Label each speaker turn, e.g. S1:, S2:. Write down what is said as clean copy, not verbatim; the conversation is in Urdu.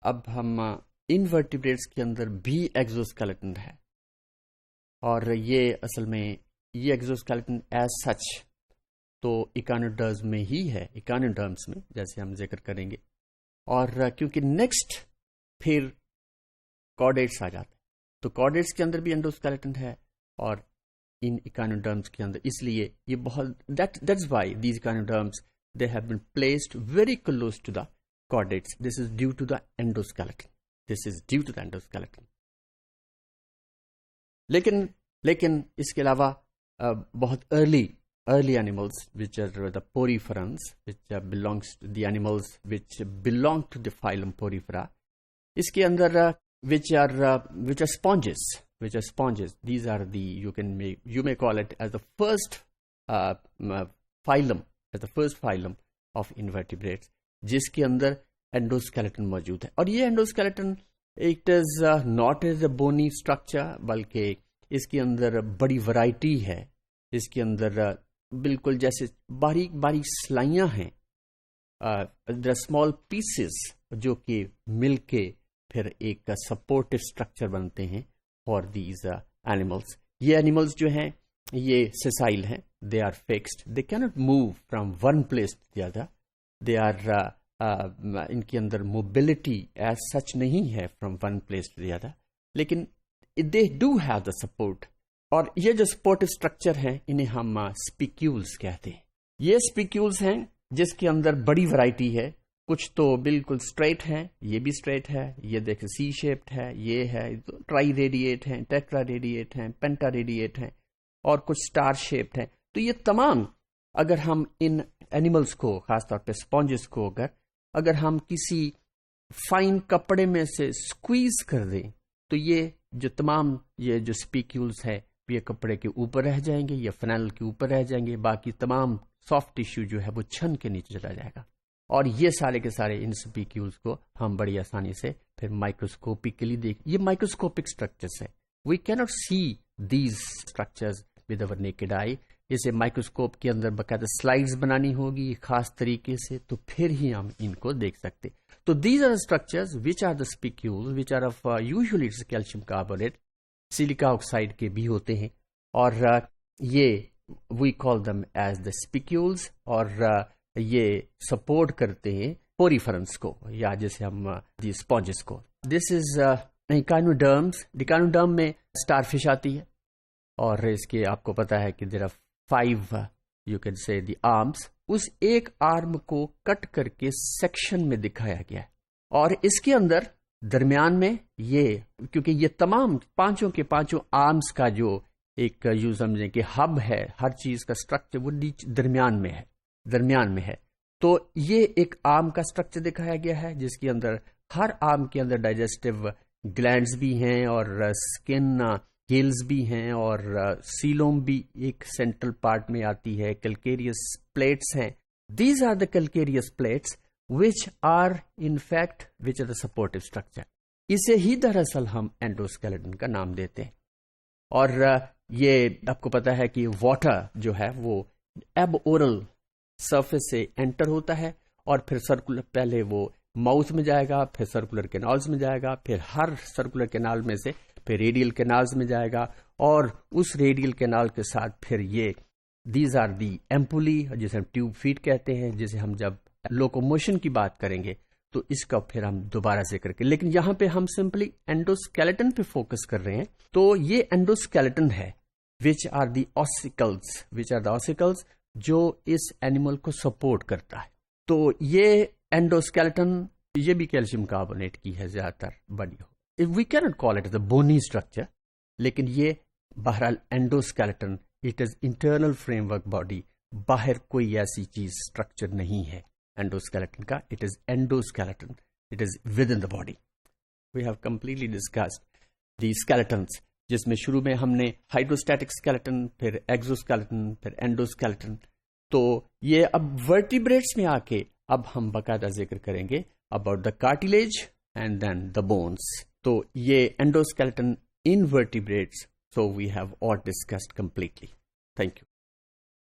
S1: اب ہم انورٹیبریٹس کے اندر بھی ایگزوسکیلٹن ہے، اور یہ اصل میں یہ ایگزوسکیلٹن ایز سچ تو ایکانوڈرمز میں ہی ہے، ایکانوڈرمز میں جیسے ہم ذکر کریں گے، اور کیونکہ نیکسٹ پھر کارڈیٹس آ جاتے ہیں، تو کارڈیٹس کے اندر بھی انڈوسکیلٹن ہے اور ان ایکانوڈرمز کے اندر، اس لیے یہ بہت that's why these echinoderms they have been placed very close to the chordates. This is due to the endoskeleton. لیکن اس کے علاوہ بہت early animals which are the poriferans, which belongs to the animals which belong to the phylum Porifera. اس کے اندر which are sponges. These are the you may call it as the first phylum. the first phylum of invertebrates جس کے اندر انڈوسکیلٹن موجود ہے، اور یہ endoskeleton it is not as a bony structure, بلکہ اس کے اندر بڑی ورائٹی ہے، اس کے اندر بالکل جیسے باریک باریک سلائیاں ہیں، اسمال پیسز جو کہ مل کے پھر ایک سپورٹو اسٹرکچر بنتے ہیں فار دیز اینیملس. یہ اینیملس جو ہیں یہ سیسائل ہیں، they are fixed, they cannot move from one place to the other, they are ان کے اندر mobility as such نہیں ہے from one place to the other، لیکن they do have the support، اور یہ جو supportive structure ہیں انہیں ہم spicules کہتے ہیں. یہ spicules ہیں جس کے اندر بڑی ورائٹی ہے، کچھ تو بالکل اسٹریٹ ہیں، یہ بھی اسٹریٹ ہے، یہ دیکھیں سی شیپڈ ہے، یہ ہے ٹرائی ریڈیٹ ہیں، ٹیٹرا ریڈیٹ ہیں، پینٹا ریڈیٹ ہیں، اور کچھ اسٹار شیپڈ ہیں. تو یہ تمام اگر ہم ان اینیملس کو، خاص طور پہ اسپونجز کو اگر ہم کسی فائن کپڑے میں سے سکویز کر دیں تو یہ جو تمام یہ جو اسپیکیولز ہے یہ کپڑے کے اوپر رہ جائیں گے یا فنیل کے اوپر رہ جائیں گے، باقی تمام سافٹ ٹیشو جو ہے وہ چھن کے نیچے چلا جائے گا، اور یہ سارے کے سارے ان اسپیکیولز کو ہم بڑی آسانی سے پھر مائکروسکوپکلی یہ مائکروسکوپک اسٹرکچرس ہے. وی کی not see these structures with over naked eye, اسے مائکروسکوپ کے اندر باقاعدہ سلائڈز بنانی ہوگی خاص طریقے سے، تو پھر ہی ہم ان کو دیکھ سکتے. تو these are structures which are the spicules which are of usually calcium carbonate, silica oxide کے بھی ہوتے ہیں، اور یہ وی کال دم ایز دا اسپیکیولز، اور یہ سپورٹ کرتے ہیں پوریفرنس کو، یا جیسے ہم دی اسپونجز کو. دس از ایکانوڈرمز. ایکانوڈرم میں اسٹار فش آتی ہے، اور اس کے آپ کو پتا ہے کہ there are 5 you can say the arms. اس ایک آرم کو کٹ کر کے سیکشن میں دکھایا گیا ہے، اور اس کے اندر درمیان میں یہ کیونکہ یہ تمام پانچوں کے پانچوں آرمز کا جو ایک یوں سمجھیں کہ ہب ہے، ہر چیز کا اسٹرکچر وہ درمیان میں ہے، تو یہ ایک آرم کا اسٹرکچر دکھایا گیا ہے جس کے اندر ہر آرم کے اندر ڈائجسٹو گلینڈز بھی ہیں، اور اسکن گیلز بھی ہیں، اور سیلوم بھی ایک سینٹرل پارٹ میں آتی ہے. کیلکیریس پلیٹس ہیں. These are the calcareous plates which are in fact which are the supportive structure. اسے ہی دراصل ہم انڈوسکیلٹن کا نام دیتے ہیں. اور یہ آپ کو پتا ہے کہ واٹر جو ہے وہ ایب اورل سرفیس سے انٹر ہوتا ہے، اور پھر سرکولر پہلے وہ ماؤتھ میں جائے گا، پھر سرکولر کینالز میں جائے گا، پھر ہر سرکولر کینال میں سے پھر ریڈیل کینالز میں جائے گا، اور اس ریڈیل کینال کے ساتھ پھر یہ دیز آر دی ایمپولی جسے ہم ٹیوب فیٹ کہتے ہیں، جسے ہم جب لوکوموشن کی بات کریں گے تو اس کا پھر ہم دوبارہ ذکر کریں. لیکن یہاں پہ ہم سمپلی انڈوسکیلٹن پہ فوکس کر رہے ہیں. تو یہ انڈوسکیلٹن ہے وچ آر دی آسیکلز جو اس اینیمل کو سپورٹ کرتا ہے. تو یہ انڈوسکیلٹن یہ بھی کیلشیم کاربونیٹ کی ہے زیادہ تر بنی ہو. We cannot call it the bony structure، لیکن یہ بہرحال endoskeleton it is internal framework body, باہر کوئی ایسی چیز اسٹرکچر نہیں ہے انڈوسکیلٹن کا. It is endoskeleton, it is within the body. We have completely discussed the skeletons, جس میں شروع میں ہم نے ہائیڈروسٹیٹک اسکیلٹن، پھر ایگزوسکیلٹن، پھر انڈوسکیلٹن. تو یہ اب ورٹیبریٹس میں آ کے اب ہم باقاعدہ ذکر کریں گے about the cartilage and then the bones. تو یہ انڈوسکیلٹن ان vertebrates, so we have all discussed completely. Thank you.